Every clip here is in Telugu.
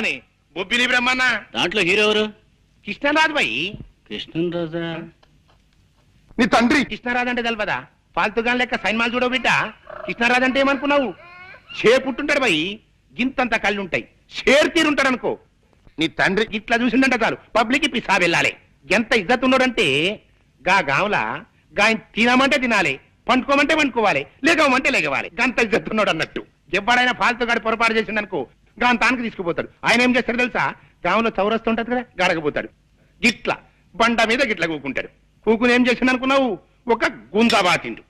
అని. బొబ్బిలి బ్రహ్మన్న. దాంట్లో హీరో ఎవరు? కృష్ణరాజు బాయ్. కృష్ణరాజా? నీ తండ్రి కృష్ణరాజు అంటే తెలవదా? ఫాల్తుగా లెక్క సైన్మాలు చూడవు బిడ్డ. కృష్ణరాజు అంటే ఏమనుకున్నావు? పుట్టుంటాడు బాయ్, గింతంత కళ్ళుంటాయి, షేర్ తీరుంటాడు అనుకో. నీ తండ్రి ఇట్లా చూసిందంటే చాలు పబ్లిక్ పిసా వెళ్ళాలి. ఎంత ఇజ్జత్ ఉన్నాడంటే గా గావులా గాయన తినమంటే తినాలి, పండుకోమంటే పండుకోవాలి, లేగమంటే లేగవాలి. గంత ఇజ్జత్ ఉన్నాడు అన్నట్టు. ఎవడైనా ఫాల్తుగాడి పొరపాటు చేసిందనుకో గాని తానికి తీసుకుపోతాడు. ఆయన ఏం చేస్తాడు తెలుసా? గాంలో చౌరస్తూ ఉంటది కదా, గడకపోతాడు. గిట్ల బండ మీద గిట్ల కూకుంటాడు. కూకుని ఏం చేసిండు అనుకున్నావు? ఒక గుంజా బాతిండు,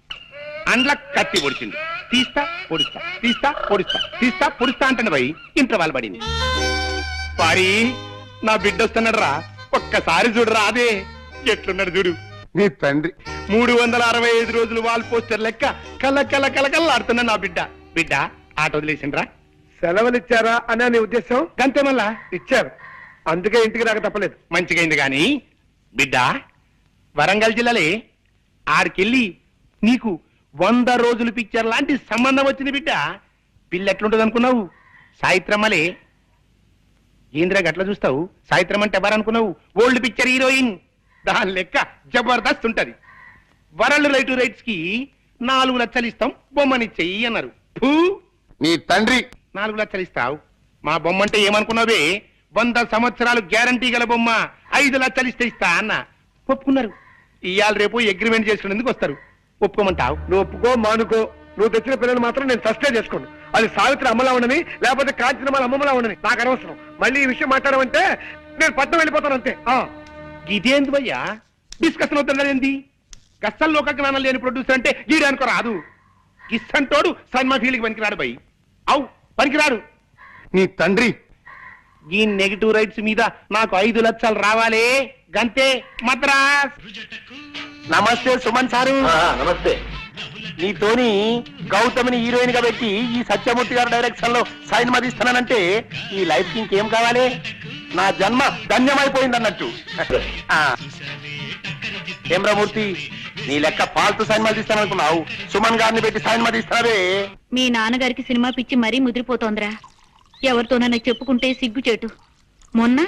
అండ్ల కత్తి పొడిచిండు. తీస్తా పొడుస్తా, తీస్తా పొడుస్తా, తీస్తా పొడుస్తా అంటాడు భయ్. ఇంట్లో వాళ్ళు పడింది. పారి నా బిడ్డ వస్తున్నాడు రా, ఒక్కసారి చూడరా. అదే ఎట్లున్నాడు చూడు నీ తండ్రి. 365 రోజులు వాల్ పోస్టర్ లెక్క కల కల కల కల్లాడుతున్నా నా బిడ్డ. బిడ్డ ఆట వదిలేసిండ్రా? సెలవులు ఇచ్చారా అనే నీ ఉద్దేశం? గంతే మళ్ళా ఇచ్చారు, అందుకే ఇంటికి రాక తప్పలేదు. మంచిగైంది గాని బిడ్డ, వరంగల్ జిల్లాలే ఆడికెళ్ళి నీకు 100 రోజులు పిక్చర్ లాంటి సంబంధం వచ్చింది బిడ్డ. పిల్ల ఎట్లుంటది అనుకున్నావు? సాయిత్రమ్మలే. ఏంద్రా గట్లా చూస్తావు? సాయిత్రం అంటే ఎవరనుకున్నావు? Old picture heroine. దాని లెక్క జబర్దస్త్ ఉంటది. వరల్డ్ రైట్స్ కి 4 లక్షలు ఇస్తాం, బొమ్మనిచ్చేయి అన్నారు. నీ తండ్రి 4 లక్షలు ఇస్తావు? మా బొమ్మ అంటే ఏమనుకున్నావే? 100 సంవత్సరాలు గ్యారంటీ గల బొమ్మ, 5 లక్షలు ఇస్తా అన్న. ఒప్పుకున్నారు. ఇవాళ రేపు అగ్రిమెంట్ చేసుకునేందుకు వస్తారు. ఒప్పుకోమంటావు? నువ్వు ఒప్పుకో మానుకో, నువ్వు తెచ్చిన పిల్లలు మాత్రం నేను సస్టే చేసుకోండి. అది సావిత్రి అమ్మలా ఉండని, లేకపోతే కాంచనమాల అమ్మలా ఉండని నాకు అనవసరం. మళ్ళీ ఈ విషయం మాట్లాడమంటే నేను పట్నం వెళ్ళిపోతాను అంతే. ఇదేంది భయ్యా డిస్కషన్ అవుతున్నదేంది? గస్సల్లో ఒక జ్ఞానం లేని ప్రొడ్యూసర్ అంటే గీడానుకో రాదు. గిస్సంటోడు సినిమా ఫీల్డ్కి పనికిరాడు భయ్. అవు పనికిరాడు. నీ తండ్రి ఈ నెగిటివ్ రైట్స్ మీద నాకు 5 లక్షలు రావాలే, గంతే మద్రాస్. నమస్తే సుమన్ సారు. నమస్తే. నీతోని గౌతమిని హీరోయిన్ గా పెట్టి ఈ సత్యమూర్తి గారి డైరెక్షన్ లో సైన్ మదిస్తానంటే ఈ లైఫ్ కి ఇంకేం కావాలి? నా జన్మ ధన్యమైపోయింది అన్నట్టు. హేమ్రమూర్తి, నీ లెక్క ఫాల్తు సైన్ మదిస్తాననుకున్నావు, సుమన్ గారిని పెట్టి సైన్ మదిస్తావే. మీ నాన్నగారికి సినిమా పిచ్చి మరీ ముదిరిపోతోందిరా. ఎవరితోనన్నా చెప్పుకుంటే సిగ్గుచేటు. మొన్న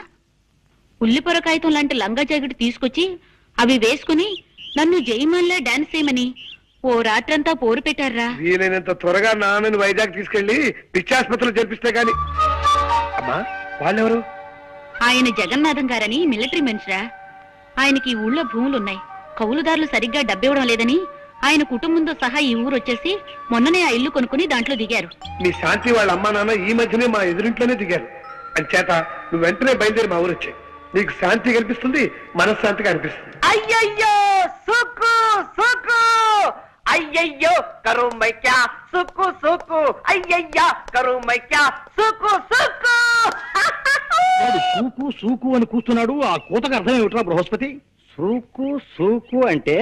ఉల్లిపొర కాగితం లాంటి లంగా జాకెట్ తీసుకొచ్చి అవి వేసుకుని నన్ను జయమాన్లా డాన్స్ చేయమని ఓ రాత్రంతా పోరు పెట్టారా. వీలైనంత త్వరగా నాన్నని వైజాగ్ తీసుకెళ్లి పిచ్చాసుపత్రిలో చేర్పిస్తే గాని. అమ్మా వాళ్ళెవరు? ఆయన జగన్నాథం గారని మిలిటరీ మనిషిరా. ఆయనకి ఈ ఊళ్ళో భూములున్నాయి, కౌలుదారులు సరిగ్గా డబ్బివ్వడం లేదని ఆయన కుటుంబంతో సహా ఈ ఊరు వచ్చేసి మొన్ననే ఆ ఇల్లు కొనుక్కుని దాంట్లో దిగారు. మీ శాంతి వాళ్ళ అమ్మా నాన్న ఈ మధ్యనే మా ఎదురింట్లోనే దిగారు. అంచేత నువ్వు వెంటనే బయలుదేరి మా ఊరు వచ్చాయి. నీకు శాంతి కనిపిస్తుంది, మనశ్శాంతిగా అనిపిస్తుంది. అయ్యయ్యో సుక్కు సుక్కు, అయ్యయ్యో కరు మైక్యా సుక్కు సుక్కు, అయ్యయ్యా కరు మైక్యా సుక్కు సుక్కు. సూకు సూకు అని కూస్తున్నాడు. ఆ కూతకు అర్థం ఏమిట్రా బృహస్పతి? సూకు సూకు అంటే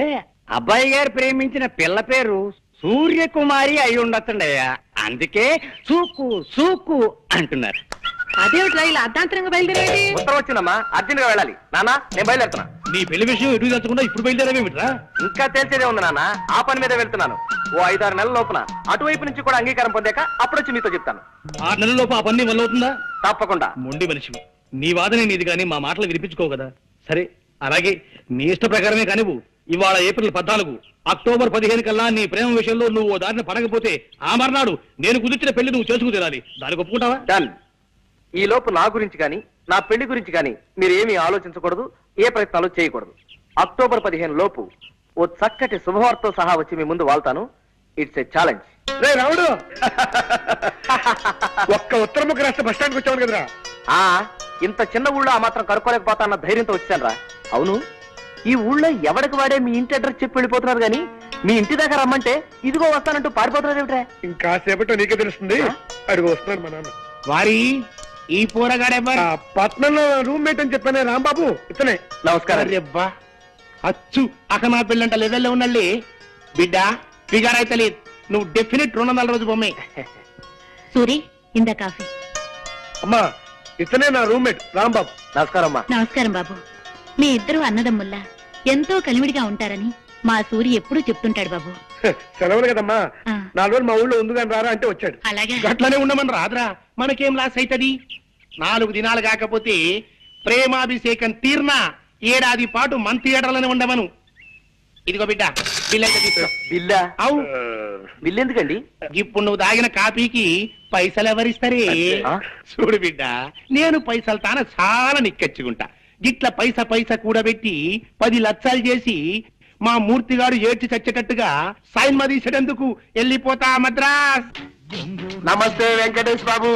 అబ్బాయి గారు ప్రేమించిన పిల్ల పేరు సూర్యకుమారి అయి ఉండొచ్చండయ్యా, అందుకే సూకు సూకు అంటున్నారు. అదేమిట్రా ఇలా అర్ధాంతరంగా బయలుదేరేది? ఉత్తరం వచ్చిందమ్మా, అర్జెంట్ గా వెళ్ళాలి. నాన్న నేను బయలుదేరుతున్నా. నీ పెళ్లి విషయం ఎటు తెచ్చకుండా ఇప్పుడు బయలుదేరేమిట్రా? ఇంకా తెలిసేదే ఉంది నాన్న, ఆ పని మీద వెళ్తున్నాను. ఓ 5-6 నెలల లోపున అటువైపు నుంచి కూడా అంగీకారం పొందాక అప్పుడొచ్చి మీతో చెప్తాను. 6 నెలల్లోపు ఆ పని వల్ల అవుతుందా? తప్పకుండా. మొండి మనిషివి, నీ వాదనే నీది కానీ మా మాటలు వినిపించుకో కదా. సరే అలాగే నీ ఇష్ట ప్రకారమే కానివ్వు. ఇవాళ ఏప్రిల్ 14, అక్టోబర్ 15 కల్లా నీ ప్రేమ విషయంలో నువ్వు ఓ దారిని పడకపోతే ఆ మర్నాడు నేను కుదిర్చిన పెళ్లి నువ్వు చేసుకు తీరాలి. దానికి ఒప్పుకుంటావా? డన్. ఈ లోపు నా గురించి కానీ నా పెళ్లి గురించి కానీ మీరు ఏమీ ఆలోచించకూడదు, ఏ ప్రయత్నాలు చేయకూడదు. అక్టోబర్ 15 లోపు ఓ చక్కటి శుభవార్తతో సహా వచ్చి మీ ముందు వాళ్తాను. It's a challenge. రావుడు ఒక్క ఉత్తర ముఖ రాష్ట్ర బస్ స్టాండ్కి వచ్చావు కదరా. ఇంత చిన్న ఊళ్ళో ఆ మాత్రం కనుక్కోలేకపోతా అన్న ధైర్యంతో వచ్చాను రా. అవును, ఈ ఊళ్ళో ఎవరికి వాడే మీ ఇంటి అడ్రస్ చెప్పి వెళ్ళిపోతున్నారు గానీ మీ ఇంటి దగ్గర రమ్మంటే ఇదిగో వస్తానంటూ పారిపోతున్నారు ఏమిట్రా? ఇంకాసేపట్లో నీకే తెలుస్తుంది. అడుగు వస్తున్నాను మా నాన్న. వారి ఈ పోరగాడెవ్వరు? పట్నంలో రూమ్మేట్ అని చెప్పానే రాంబాబు, ఇతనే. నమస్కారం. అబ్బా అచ్చు అక్క నా పిల్లంట లెవెల్లో ఉన్నళ్ళి బిడ్డ ఫిగర్ అయితే లేదు. నువ్వు డెఫినెట్ 200 రోజు బొమ్మే. సూరి ఇందా కాఫీ. అమ్మా ఇతనే నా రూమ్మేట్ రాంబాబు. నమస్కారం అమ్మా. నమస్కారం బాబు. మీ ఇద్దరు అన్నదమ్ముల్లా ఎంతో కలివిడిగా ఉంటారని మా సూరి ఎప్పుడూ చెప్తుంటాడు బాబు. సెలవులు కదమ్మా, 4 రోజులు మా ఊళ్ళో ఉంది కానీ రారా అంటే వచ్చాడు. అలాగే అట్లానే ఉండమని రాదురా, మనకేం లాస్ అవుతుంది? 4 దినాలు కాకపోతే ప్రేమాభిషేకం తీర్నా ఏడాది పాటు మన థియేటర్లోనే ఉండమను. ఇదిగో బిడ్డ బిల్ అయితే తీసుకో. బిల్లా? అవు బిల్ ఎందుకండి? ఇప్పుడు నువ్వు తాగిన కాపీకి పైసలు ఎవరిస్తారే? ఆ? చూడు బిడ్డ, నేను పైసలు తాన చాలా నిక్కచ్చుకుంటా. గిట్ల పైసా కూడబెట్టి 10 లక్షలు చేసి మా మూర్తిగాడు ఏడ్చి చచ్చేటట్టుగా సైన్ మదీసేటందుకు వెళ్ళిపోతా మద్రాస్. నమస్తే వెంకటేష్ బాబు.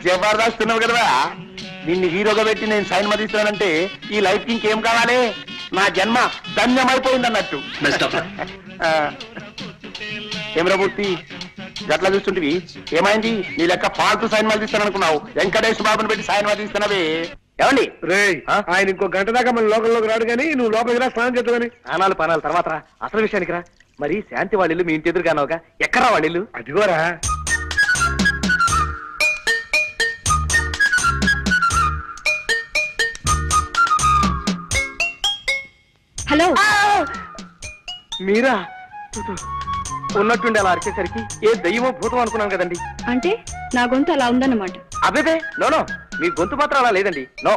జబర్దస్త్ ఉన్నావు కదా, నిన్ను హీరోగా పెట్టి నేను సైన్ మదీస్తానంటే ఈ లైఫ్ కి ఇంకేం కావాలి? నా జన్మ ధన్యమైపోయింది అన్నట్టు. ఏమరా మూర్తి గట్లా చూస్తుంటివి, ఏమైంది? నీ లెక్క ఫాల్తు సైన్ మదీస్తాననుకున్నావు, వెంకటేష్ బాబుని పెట్టి సైన్ మదీస్తున్నావే. ఏమండి ఆయన ఇంకో గంట దాకా మన లోకంలోకి రాడు కానీ నువ్వు లోపలికి రా, స్నానం చేద్దాం కానీ. ఆనాలు పనాలు తర్వాత రా, అసలు విషయానికి రా. మరి శాంతి వాళ్ళిల్లు మీ ఇంటి ఎదురుగానోగా, ఎక్కడా వాళ్ళిల్లు? అదిగోరా. హలో, మీరా? ఉన్నట్టుండి అలా అరిచేసరికి ఏ దయ్యమో భూతం అనుకున్నాను కదండి. అంటే నా గొంతు అలా ఉందన్నమాట. అబేబే నో, మీ గొంతు మాత్రం అలా లేదండి. నో.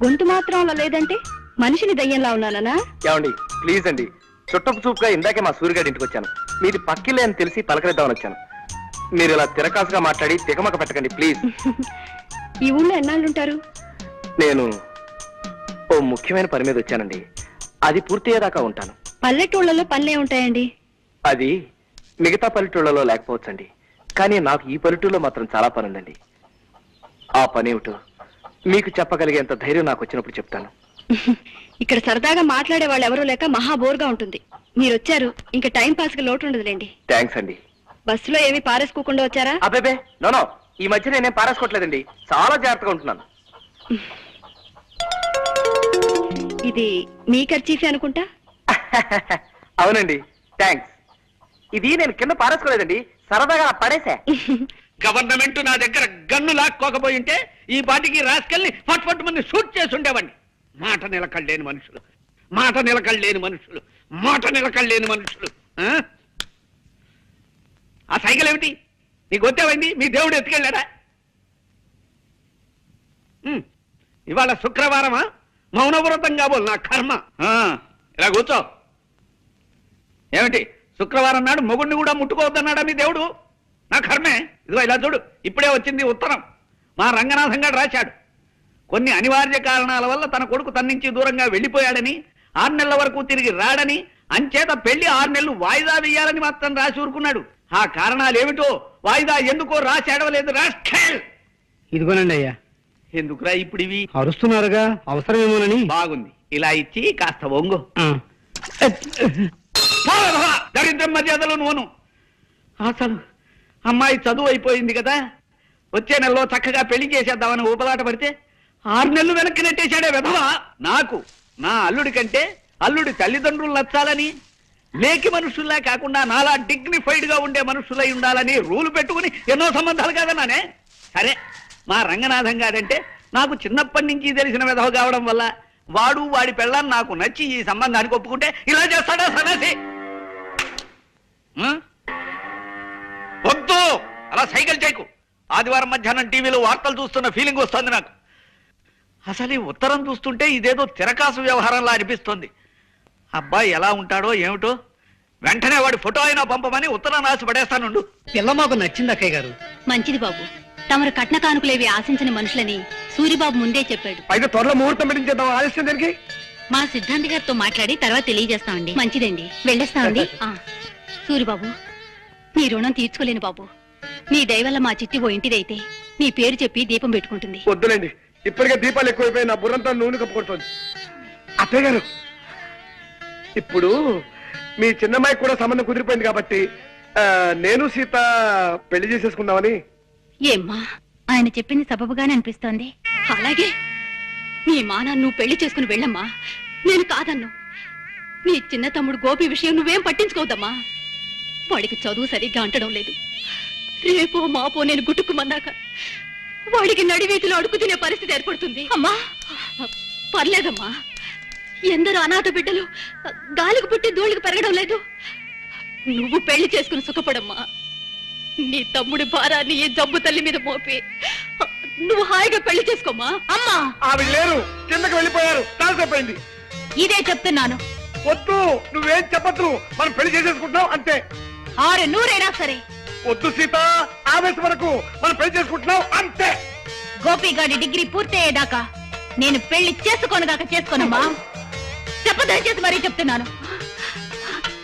గొంతు మాత్రం అలా లేదంటే మనిషిని దయ్యంలా ఉన్నానా? ఏమండి ప్లీజ్ అండి, చుట్టపు చూపుగా ఇందాకే మా సూర్యగాడి ఇంటికి వచ్చాను. మీది పక్కిలే అని తెలిసి పలకరిద్దామని వచ్చాను. మీరు ఇలా తిరకాసుగా మాట్లాడి తికమక పెట్టకండి ప్లీజ్. ఈ ఊళ్ళో ఎన్నాళ్ళుంటారు? నేను ఓ ముఖ్యమైన పని మీద వచ్చానండి, అది పూర్తయ్యేదాకా ఉంటాను. పల్లెటూళ్ళలో పనులే ఉంటాయండి. అది మిగతా పల్లెటూళ్ళలో లేకపోవచ్చండి, కానీ నాకు ఈ పల్లెటూళ్ళలో మాత్రం చాలా పని ఉందండి. ఆ పని ఏమిటో మీకు చెప్పగలిగేంత ధైర్యం నాకు వచ్చినప్పుడు చెప్తాను. ఇక్కడ సరదాగా మాట్లాడే వాళ్ళు ఎవరూ లేక మహా బోర్గా ఉంటుంది. మీరు వచ్చారు, ఇంకా టైం పాస్ కి లోటు ఉండదులేండి. థ్యాంక్స్ అండి. బస్సులో ఏమీ పారేసుకోకుండా వచ్చారా? అబ్బేబే నో, ఈ మధ్య నేనేం పారేసుకోవట్లేదండి, చాలా జాగ్రత్తగా ఉంటున్నాను. ఇది మీ ఖర్చీఫే అనుకుంటా. అవునండి, థ్యాంక్స్. ఇది నేను కింద పారేసుకోలేదండి, సరదాగా పడేసా. గవర్నమెంట్ నా దగ్గర గన్ను లాక్కోకపోయి ఉంటే ఈ పాటికి రాసుకెళ్ళి ఫట్ మంది షూట్ చేసి ఉండేవాడిని. మాట నిలకడలేని మనుషులు, మాట నిలకడలేని మనుషులు, మాట నిలకడలేని మనుషులు. ఆ సైకిల్ ఏమిటి? నీకు వచ్చావండి, మీ దేవుడు ఎత్తుకెళ్ళాడా? ఇవాళ శుక్రవారమా? మౌనవ్రతం కాబోలు నా కర్మ. ఇలా కూర్చో. ఏమిటి శుక్రవారం నాడు మొగుడిని కూడా ముట్టుకోవద్దన్నాడా మీ దేవుడు? నా కర్మే. ఇదిగో ఇలా చూడు, ఇప్పుడే వచ్చింది ఉత్తరం. మా రంగనాథం గారు రాశాడు. కొన్ని అనివార్య కారణాల వల్ల తన కొడుకు తన నుంచి దూరంగా వెళ్లిపోయాడని, 6 నెలల వరకు తిరిగి రాడని, అంచేత పెళ్లి 6 నెలలు వాయిదా వేయాలని మాత్రం రాసి ఊరుకున్నాడు. ఆ కారణాలు ఏమిటో వాయిదా ఎందుకో రాసి అడవలేదు. రాష్ట్ర ఇదిగోనండి అయ్యా. ఎందుకురా ఇప్పుడు ఇవి? అరుస్తున్నారుగా, అవసరమేమోనని. బాగుంది, ఇలా ఇచ్చి కాస్త ఒంగు. దరిద్రం మర్యాదలు నువ్వును. అసలు అమ్మాయి చదువు అయిపోయింది కదా, వచ్చే నెలలో చక్కగా పెళ్లి చేసేద్దామని ఊపలాట పడితే 6 నెలలు వెనక్కి నెట్టేశాడే విధవా. నాకు నా అల్లుడి కంటే అల్లుడి తల్లిదండ్రులు నచ్చాలని, లేకి మనుషుల్లా కాకుండా నాలా డిగ్నిఫైడ్ గా ఉండే మనుషులై ఉండాలని రూలు పెట్టుకుని ఎన్నో సంబంధాలు కాదన్నానే. సరే, మా రంగనాథం గారంటే నాకు చిన్నప్పటి నుంచి తెలిసిన విధవ కావడం వల్ల వాడు వాడి పెళ్ళాన్ని నాకు నచ్చి ఈ సంబంధానికి ఒప్పుకుంటే ఇలా చేస్తాడా సన్నాసి? వద్దు, అలా సైకిల్ చేయకు. ఆదివారం మధ్యాహ్నం టీవీలో వార్తలు చూస్తున్న ఫీలింగ్ వస్తుంది నాకు. అసలు ఈ ఉత్తరం చూస్తుంటే ఇదేదో తిరకాసు వ్యవహారంలా అనిపిస్తుంది. అబ్బాయి ఎలా ఉంటాడో ఏమిటో, వెంటనే వాడి ఫోటో అయినా పంపమని ఉత్తరం రాసి పడేస్తానుండు. పిల్ల మాకు నచ్చింది అక్కయ్య గారు. మంచిది బాబు, తమరు కట్న కానుకలేవి ఆశించిన మనుషులని సూరిబాబు ముందే చెప్పాడు. అయితే త్వరలో ముహూర్తం పెట్టించేద్దాం. ఆలస్యం దానికి మా సిద్ధాంతి గారితో మాట్లాడి తర్వాత తెలియజేస్తామండి. మంచిదండి, వెళ్ళేస్తామండి. సూరిబాబు, నీ రుణం తీర్చుకోలేను బాబు. నీ దయవల్ల మా చిట్టి ఓ ఇంటిదైతే నీ పేరు చెప్పి దీపం పెట్టుకుంటుంది. వద్దులేండి, ఇప్పటికే దీపాలు ఎక్కువైపోయి నా బుర్రంతా నూనె కప్పుకొడుతుంది. అత్తయ్య గారు, ఇప్పుడు మీ చిన్నమ్మాయికి కూడా సంబంధం కుదిరిపోయింది కాబట్టి నేను సీత పెళ్లి చేసేసుకుందామని. ఏమ్మా, ఆయన చెప్పింది సబబుగానే అనిపిస్తోంది. అలాగే నీ మానాన్ని నువ్వు పెళ్లి చేసుకుని వెళ్ళమ్మా, నేను కాదన్ను. నీ చిన్న తమ్ముడు గోపి విషయం నువ్వేం పట్టించుకోవద్దమ్మా. వాడికి చదువు సరిగ్గా అంటడం లేదు. రేపో మాపో నేను గుట్టుకుమన్నాక వాడికి నడివీధిలో అడుగు తినే పరిస్థితి ఏర్పడుతుంది. అమ్మా పర్లేదమ్మా, ఎందరో అనాథ బిడ్డలు గాలికి పుట్టి ధూళికి పెరగడం లేదు. నువ్వు పెళ్లి చేసుకుని సుఖపడమ్మా. నీ తమ్ముడి భారాన్ని ఈ జబ్బు తల్లి మీద మోపి నువ్వు హాయిగా పెళ్లి చేసుకోమా. అమ్మా, ఆవిడ లేరు, కిందకి వెళ్ళిపోయారు, తాల్సైపోయింది. ఇదే చెప్తున్నాను. వద్దు, నువ్వేం చెప్పద్దు, మనం పెళ్లి చేసేసుకుంటున్నాం అంతే. 600 సరే. వద్దు సీత, ఆవేశ వరకు మనం పెళ్లి చేసుకుంటున్నాం అంతే. గోపిగాడి డిగ్రీ పూర్తయ్యేదాకా నేను పెళ్లి చేసుకోనుగాక చేసుకోనమ్మా. చెప్పదయచేసి మరీ చెప్తున్నాను.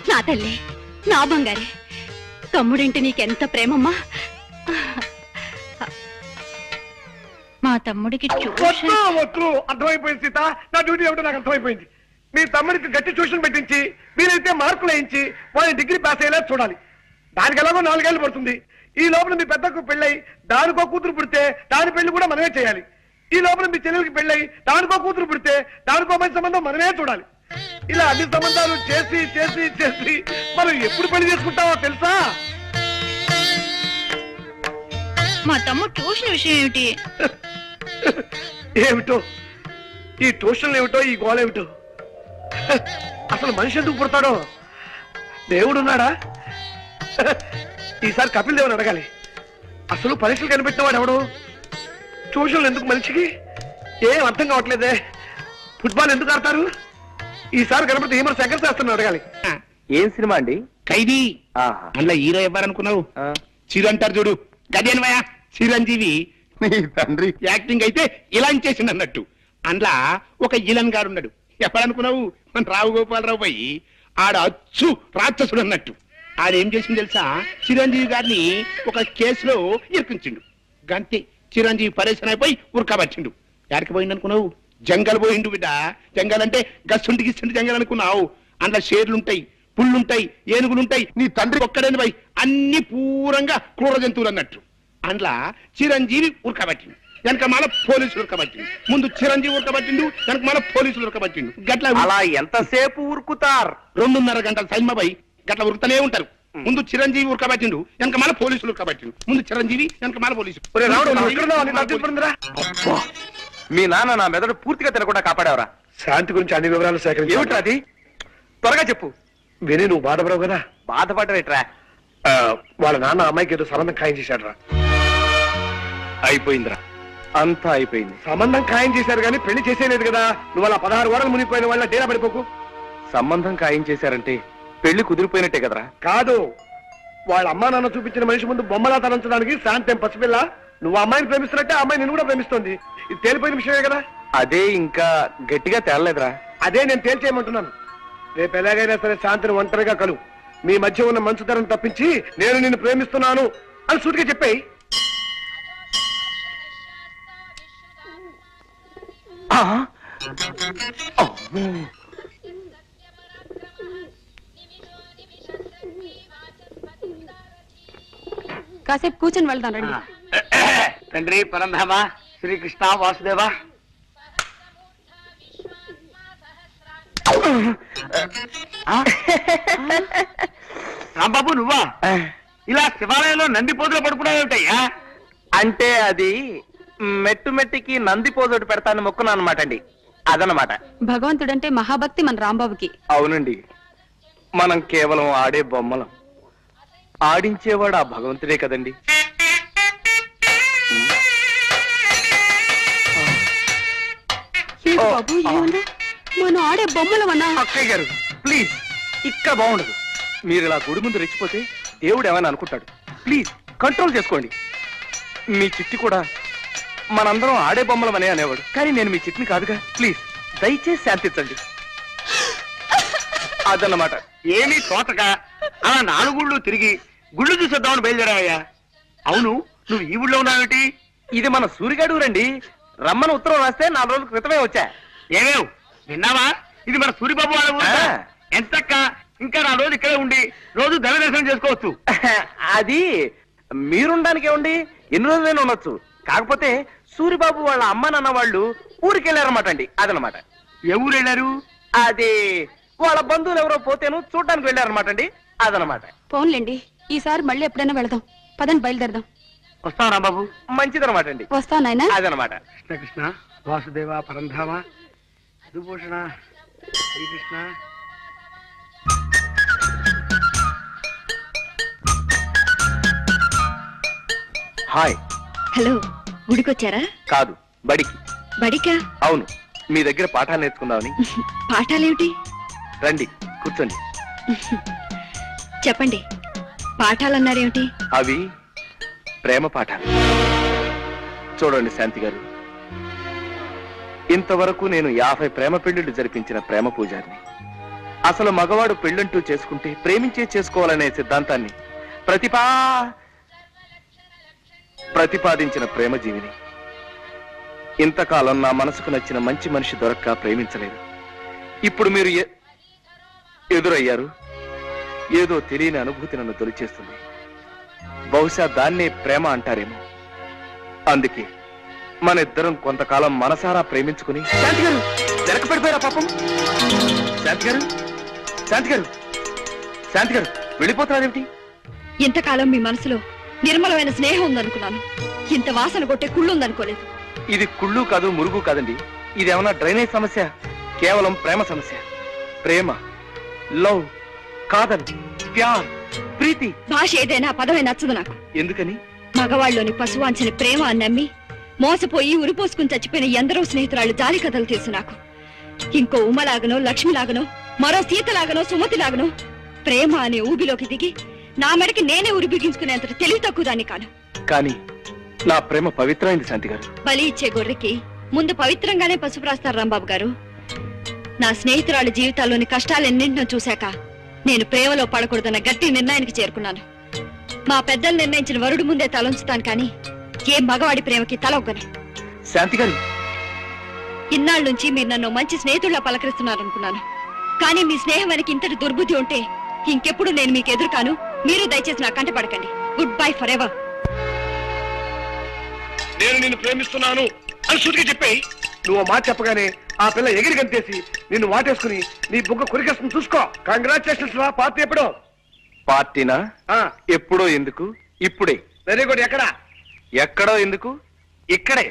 నా తల్లి, నా బంగారే, తమ్ముడింటి నీకెంత ప్రేమమ్మా. మా తమ్ముడికి వద్దు వద్దు, అర్థమైపోయింది సీత, నా డ్యూటీ ఏమిటో నాకు అర్థమైపోయింది. మీ తమ్ముడికి గట్టి ట్యూషన్ పెట్టించి మీరైతే మార్కులు వేయించి వాళ్ళని డిగ్రీ పాస్ అయ్యేలా చూడాలి. దానికి ఎలాగో 4 ఏళ్ళు పడుతుంది. ఈ లోపల మీ పెద్దకు పెళ్ళై దానికో కూతురు పుడితే దాని పెళ్లి కూడా మనమే చేయాలి. ఈ లోపల మీ చెల్లెలకి పెళ్ళై దానికో కూతురు పుడితే దానికో మంచి సంబంధం మనమే చూడాలి. ఇలా అన్ని సంబంధాలు చేసి చేసి చేసి మనం ఎప్పుడు పెళ్లి చేసుకుంటామో తెలుసా? మా తమ్ముడు ట్యూషన్ విషయం ఏమిటి? ఏమిటో ఈ ట్యూషన్లు ఏమిటో, ఈ గోళ ఏమిటో, అసలు మనిషి ఎందుకు పుడతాడో? దేవుడున్నాడా? ఈసారి కపిల్ దేవుని అడగాలి. అసలు పరీక్షలు కనిపెట్టిన వాడు ఎవడు? ట్యూషన్లు ఎందుకు మనిషికి? ఏం అర్థం కావట్లేదే. ఫుట్బాల్ ఎందుకు ఆడతారు? ఈసారి కనపడితే ఏమో శంకర్ శాస్త్రం అడగాలి. ఏం సినిమా అండి? ఖైదీ. ఆహా. అందులో హీరో ఎవరనుకున్నావు? ఆ. చిరు అంటారు చూడు, గదేనవయా చిరంజీవి. తండ్రి యాక్టింగ్ అయితే ఇలా చేసింది అన్నట్టు. అందులో ఒక ఇలన్ గారు ఉన్నాడు. ఎప్పుడనుకున్నావు? మన రావు గోపాలరావు పోయి ఆడ అచ్చు రాక్షసుడు అన్నట్టు. ఆడేం చేసింది తెలుసా? చిరంజీవి గారిని ఒక కేసులో ఇరికించిండు. గంతే, చిరంజీవి పరేషన్ అయిపోయి ఉరకబట్టిండు. ఎక్కడికి పోయిండు అనుకున్నావు? జంగల్ పోయిండు బిడ్డ. జంగల్ అంటే గస్సుంటి గిస్తుంటి జంగల్ అనుకున్నావు. అందులో షేర్లుంటాయి, పుళ్ళుంటాయి, ఏనుగులుంటాయి. నీ తండ్రి ఒక్కడని పోయి అన్ని పూరంగా క్రూర జంతువులు అన్నట్టు. అందులో చిరంజీవి ఉరకబట్టిండు, వెనక మాల పోలీసులు ఉరకబట్టిండు. ముందు చిరంజీవి ఉరకబట్టిండు, వెనక మాల పోలీసులు ఉరకబట్టిండు. గట్ల అలా ఎంతసేపు ఊరుకుతారు? 2.5 గంటల సైన్మా పోయి గట్ల ఉరుకుతూనే ఉంటారు. ముందు చిరంజీవి ఉరకబట్టిండు, వెనక మాల పోలీసులు ఉరకబట్టిండు. ముందు చిరంజీవి, వెనక మాల పోలీసులు. అబ్బా, మీ నాన్న నా మెదడు పూర్తిగా తినకుండా కాపాడేవరా? శాంతి గురించి అన్ని వివరాలు సేకరించి ఏమిట్రా అది? త్వరగా చెప్పు. విని నువ్వు బాధపడవు కదా. బాధపడరేట్రా? వాళ్ళ నాన్న అమ్మాయికి ఏదో సంబంధం ఖాయం చేశాడు రా. అయిపోయిందిరా, అంతా అయిపోయింది. సంబంధం ఖాయం చేశారు కానీ పెళ్లి చేసేలేదు కదా. నువ్వు అలా 16 వారాలు మునిగిపోయిన వాళ్ళ డేరా పడిపోకు. సంబంధం ఖాయం చేశారంటే పెళ్లి కుదిరిపోయినట్టే కదరా? కాదు, వాళ్ళ అమ్మా నాన్న చూపించిన మనిషి ముందు బొమ్మలా తలంచడానికి శాంతి ఏం పసిపిల్ల. నువ్వు అమ్మాయిని ప్రేమిస్తున్నట్టే అమ్మాయి నిన్ను కూడా ప్రేమిస్తోంది. ఇది తేలిపోయిన విషయమే కదా. అదే ఇంకా గట్టిగా తేలలేదురా. అదే నేను తేల్చేయమంటున్నాను. రేపు ఎలాగైనా సరే శాంతిని ఒంటరిగా కలువు. మీ మధ్య ఉన్న మంచుతనం తప్పించి నేను నిన్ను ప్రేమిస్తున్నాను అని సూటిగా చెప్పాయి. కాసేపు కూర్చొని వెళ్దాం రండి. తండ్రి పరంధామ శ్రీకృష్ణ వాసుదేవ. రాంబాబు నువ్వా? ఇలా శివాలయంలో నంది పోతులు పడుకున్నావేమిటయ్యా? అంటే అది మెట్టు మెట్టికి నంది పోజోటి పెడతాను మొక్కున్నా అనమాట అండి. అదనమాట. భగవంతుడంటే మహాభక్తి మన రాంబాబుకి. అవునండి, మనం కేవలం ఆడే బొమ్మలం. ఆడించేవాడు ఆ భగవంతుడే కదండి. బాబు ఏమన్నా మనం ఆడే బొమ్మలమన్నా? అక్కయ్య గారు ప్లీజ్, ఇక్కడ బాగుండదు. మీరు ఇలా గుడి ముందు రెచ్చిపోతే దేవుడు ఏమైనా అనుకుంటాడు. ప్లీజ్ కంట్రోల్ చేసుకోండి. మీ చిట్టి కూడా మనందరం ఆడే బొమ్మలమనే అనేవాడు, కానీ నేను మీ చిట్టిని కాదుగా. ప్లీజ్ దయచేసి శాంతించండి. అదన్నమాట. ఏమీ తోటక అలా 4 గుళ్ళు తిరిగి గుళ్ళు చూసేద్దామని బయలుదేరావయ్యా. అవును, నువ్వు ఈ ఊళ్ళో ఉన్నావేటి? ఇది మన సూరిగాడు రండి. రమ్మని ఉత్తరం రాస్తే 4 రోజుల క్రితమే వచ్చా. ఏమేవ్ విన్నావా? ఇది మన సూరిబాబు వాళ్ళ ఊరు. ఎంతక్క ఇంకా 4 రోజులు ఇక్కడే ఉండి రోజు దైవ దర్శనం చేసుకోవచ్చు. అది మీరుండడానికి ఏముంది, ఎన్ని రోజులైనా ఉండొచ్చు. కాకపోతే సూరిబాబు వాళ్ళ అమ్మ నాన్న వాళ్ళు ఊరికి వెళ్ళారన్నమాట అండి. అదనమాట. ఏ ఊరు వెళ్ళారు? అది వాళ్ళ బంధువులు ఎవరో పోతేను చూడడానికి వెళ్ళారన్నమాట అండి. అదనమాట. పోన్లేండి, ఈసారి మళ్ళీ ఎప్పుడైనా వెళదాం. పదండి బయలుదేరదాం. వస్తాం రాంబాబు. మంచిదనమాట అండి. వస్తాను నాయనా. అదనమాట. కృష్ణ కృష్ణ వాసుదేవ పరంధామ విభూషణ శ్రీకృష్ణ. హాయ్. హలో, గుడికొచ్చారా? కాదు, బడికి. బడికా? అవును, మీ దగ్గర పాఠాలు నేర్చుకుందామని. పాఠాలేమిటి? రండి, కూర్చోండి. చెప్పండి, పాఠాలన్నారేమిటి? అవి ప్రేమ పాఠాలు. చూడండి శాంతి గారు, ఇంతవరకు నేను 50 ప్రేమ పెళ్లిళ్లు జరిపించిన ప్రేమ పూజారిని. అసలు మగవాడు పెళ్ళంటూ చేసుకుంటే ప్రేమించే చేసుకోవాలనే సిద్ధాంతాన్ని ప్రతిపాదించిన ప్రేమ జీవిని. ఇంతకాలం నా మనసుకు నచ్చిన మంచి మనిషి దొరక్క ప్రేమించలేదు. ఇప్పుడు మీరు ఎదురయ్యారు. ఏదో తెలియని అనుభూతి నన్ను తొలిచేస్తుంది. బహుశా దాన్నే ప్రేమ అంటారేమో. అందుకే మన ఇద్దరం కొంతకాలం మనసారా ప్రేమించుకుని. శాంతి గారు వెనక పడిపోయారా పాపం? శాంతి గారు, శాంతి గారు, శాంతి గారు వెళ్ళిపోతున్నారేమిటి? ఇంతకాలం మీ మనసులో నిర్మలమైన స్నేహం ఉందనుకున్నాను. ఇంత వాసన కొట్టే కుళ్ళు ఉందనుకోలేదు. ఇది కుళ్ళు కాదు, మురుగు కాదండి. ఇది ఏమన్నా డ్రైనేజ్ సమస్య? కేవలం ప్రేమ సమస్య. ప్రేమ, లవ్, కాదల్, ప్యార్, ప్రీతి. భాష ఏదైనా పదమే నచ్చదు నాకు. ఎందుకని? మగవాళ్ళలోని పశువాంచిన ప్రేమ అని నమ్మి మోసపోయి ఉరిపోసుకుని చచ్చిపోయిన ఎందరో స్నేహితురాళ్ళు జాలి కథలు తెలుసు నాకు. ఇంకో ఉమ్మలాగనో, లక్ష్మిలాగనో, మరో సీతలాగనో, సుమతిలాగనో ప్రేమ అనే ఊబిలోకి దిగి నా మెడకి నేనే ఉరి బిగించుకునేంత తెలివి తక్కువ దాన్ని కాను. కానీ నా ప్రేమ పవిత్రమైంది శాంతి గారు. బలి ఇచ్చే గొర్రెకి ముందు పవిత్రంగానే పసుపు రాస్తారు రాంబాబు గారు. నా స్నేహితురాళ్ళ జీవితాల్లోని కష్టాలెన్నింటినో చూశాక నేను ప్రేమలో పడకూడదన్న గట్టి నిర్ణయానికి చేరుకున్నాను. మా పెద్దలు నిర్ణయించిన వరుడు ముందే తలంచుతాను, కానీ ఏ మగవాడి ప్రేమకి తల ఒగ్గను. శాంతి గారు, ఇన్నాళ్ళ నుంచి మీరు నన్ను మంచి స్నేహితుల్లా పలకరిస్తున్నారనుకున్నాను. కానీ మీ స్నేహం వెనక ఇంతటి దుర్బుద్ధి ఉంటే ఇంకెప్పుడు నేను మీకు ఎదురు కాను. మీరు దయచేసి నా కంట పడకండి. Good bye for ever. నేను నిన్ను ప్రేమిస్తున్నాను అని సూటిగా చెప్పాయి. నువ్వు మాట చెప్పగానే ఆ పిల్ల ఎగిరి గంతేసి నిన్ను వాటేసుకుని నీ బుగ్గ కొరికేసుకుని చూసుకో. కంగ్రాచులేషన్స్ రా. పార్టీ ఎప్పుడో? పార్టీనా? ఎప్పుడో ఎందుకు? ఇప్పుడే. Very good. ఎక్కడ? ఎక్కడో ఎందుకు? ఇక్కడే.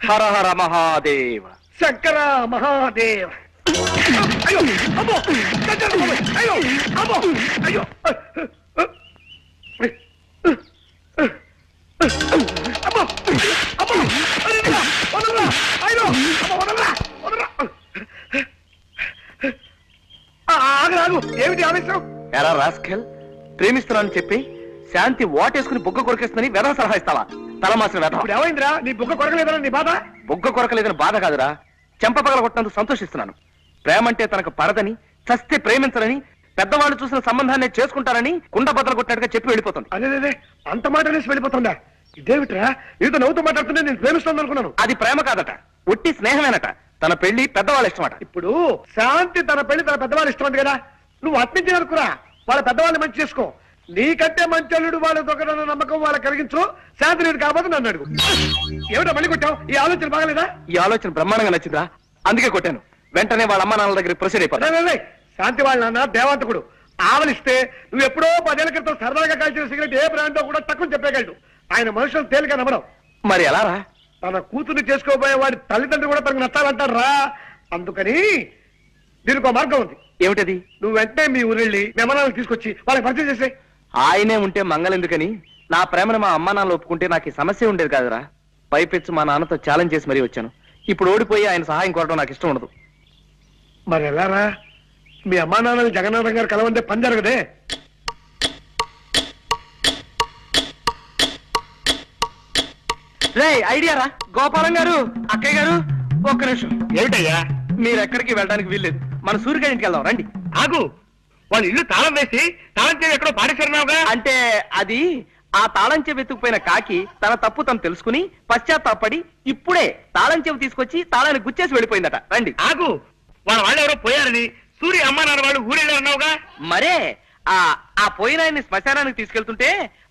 హర హర మహాదేవ. శంకర మహాదేవ. అయ్యో అమ్మో, అయ్యో అమ్మో, అయ్యో అమ్మో అమ్మో, వదలరా, అయ్యో అమ్మో, వదలరా, వదలరా. ఆగరాదు. ఏమిటి ఆవేశం? ఎరా రాస్కెల్, ప్రేమిస్తున్నానని చెప్పి శాంతి వాటేసుకుని బుగ్గ కొరకేస్తుందని వెధవ సలహా ఇస్తావా? తలమాసిన వెధవ. ఇప్పుడు ఏమైందిరా? నీ బుగ్గ కొరకలేదరా నీ బాధ? బుగ్గ కొరకలేదని బాధ కాదురా, చెంప పగలగొట్టినందుకు సంతోషిస్తున్నాను. ప్రేమంటే తనకు పడదని, చస్తే ప్రేమించరని, పెద్దవాళ్ళు చూసిన సంబంధాన్ని చేసుకుంటారని కుండ బద్దలు కొట్టినట్టుగా చెప్పి వెళ్ళిపోతుంది. అదే అంత మాట అనేసి వెళ్ళిపోతుందా? ఇదేమిట్రా? నీతో నవ్వుతూ మాట్లాడుతుంటే నేను ప్రేమిస్తాను అనుకున్నాను. అది ప్రేమ కాదట, ఒట్టి స్నేహమేనట. తన పెళ్లి పెద్దవాళ్ళ ఇష్టమట. ఇప్పుడు శాంతి తన పెళ్లి తన పెద్దవాళ్ళు ఇష్టం కదా. నువ్వు అట్నుంచి అనుకురా, వాళ్ళ పెద్దవాళ్ళని మంచి చేసుకో. నీకంటే మంచి అల్లుడు వాళ్ళ దొంగన నమ్మకం వాళ్ళకి కలిగించు. శాంతి నేను కాకపోతే నన్ను అడుగు. ఏమిటో మళ్ళీ కొట్టావు? ఈ ఆలోచన బాగలేదా? ఈ ఆలోచన బ్రహ్మాండంగా నచ్చిందా? అందుకే కొట్టాను. వెంటనే వాళ్ళ అమ్మ నాన్నల దగ్గర ప్రొసీడ్ అయిపోతా. శాంతి వాళ్ళ నాన్న దేవాంతకుడు. ఆవలిస్తే నువ్వు ఎప్పుడో 10 ఏళ్ల క్రితం సరదాగా కాల్చిన సిగరెట్ ఏ బ్రాండో కూడా తక్కువ చెప్పగలడు. ఆయన మనుషులు తేలిక నమ్మడం. మరి ఎలా రా? తన కూతుర్ని చేసుకోబోయే వాడి తల్లిదండ్రులు కూడా తనకు నచ్చాలంటారు రా. అందుకని దీనికి ఒక మార్గం ఉంది. ఏమిటది? నువ్వు వెంటనే మీ ఊరెళ్ళి మెమనాలను తీసుకొచ్చి వాళ్ళకి పరిచయం చేసే. ఆయనే ఉంటే మంగళెందుకని నా ప్రేమను మా అమ్మ నాన్న ఒప్పుకుంటే నాకు ఈ సమస్య ఉండేది కాదురా. పైపెచ్చు మా నాన్నతో ఛాలెంజ్ చేసి మరీ వచ్చాను. ఇప్పుడు ఓడిపోయి ఆయన సహాయం కోరడం నాకు ఇష్టం ఉండదు. మరి ఎలారా? మీ అమ్మా నాన్నని జగన్నాథం గారు కలవంటే పని జరగదే. రే ఐడియా రా. గోపాలం గారు, అక్కయ్య గారు, ఒక్క నిమిషం. ఏమిటయ్యా? మీరు ఎక్కడికి వెళ్ళడానికి వీల్లేదు. మన సూర్యగారి ఇంటికి వెళ్దాం రండి. ఆగు, వాళ్ళు ఇల్లు తాళం వేసి తాళం చెవి ఎక్కడో పాడేశారున్నావుగా. అంటే అది ఆ తాళం చెవి ఎత్తుకుపోయిన కాకి తన తప్పు తను తెలుసుకుని పశ్చాత్తాపడి ఇప్పుడే తాళం చెవి తీసుకొచ్చి తాళాన్ని గుచ్చేసి వెళ్ళిపోయిందట. రండి. ఆగు, వాళ్ళు ఎవరో పోయారని సూర్య అమ్మా నాన్న వాళ్ళు ఊరెళ్ళారన్నావుగా. మరే ఆ పోయిన ఆయన్ని శ్మశానానికి తీసుకెళ్తుంటే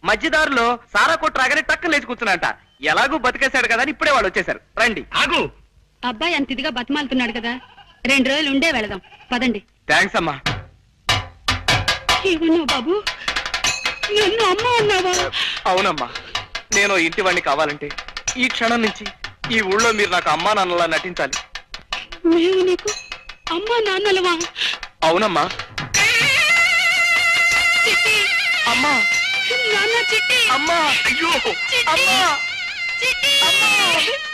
మధ్యదారులో సారా కొట్టు రాగానే టక్కన లేచి కూర్చున్నాంట. ఎలాగూ బతికేశాడు కదా అని ఇప్పుడే వాళ్ళు వచ్చేసారు. రండి. ఆగు, అబ్బాయి అంత ఇదిగా బతిమాలుతున్నాడు కదా, 2 రోజులు ఉండే వెళదాం. పదండి. థ్యాంక్స్ అమ్మా. ఏమన్నావు బాబు? నన్ను అమ్మ అన్నావా? అవునమ్మా, నేను ఇంటి వాడిని కావాలంటే ఈ క్షణం నుంచి ఈ ఊళ్ళో మీరు నాకు అమ్మా నాన్నలా నటించాలి. మేము నీకు అమ్మా నాన్నలవా? అవునమ్మా. అమ్మా అమ్మా అయ్యో అమ్మా చిట్టి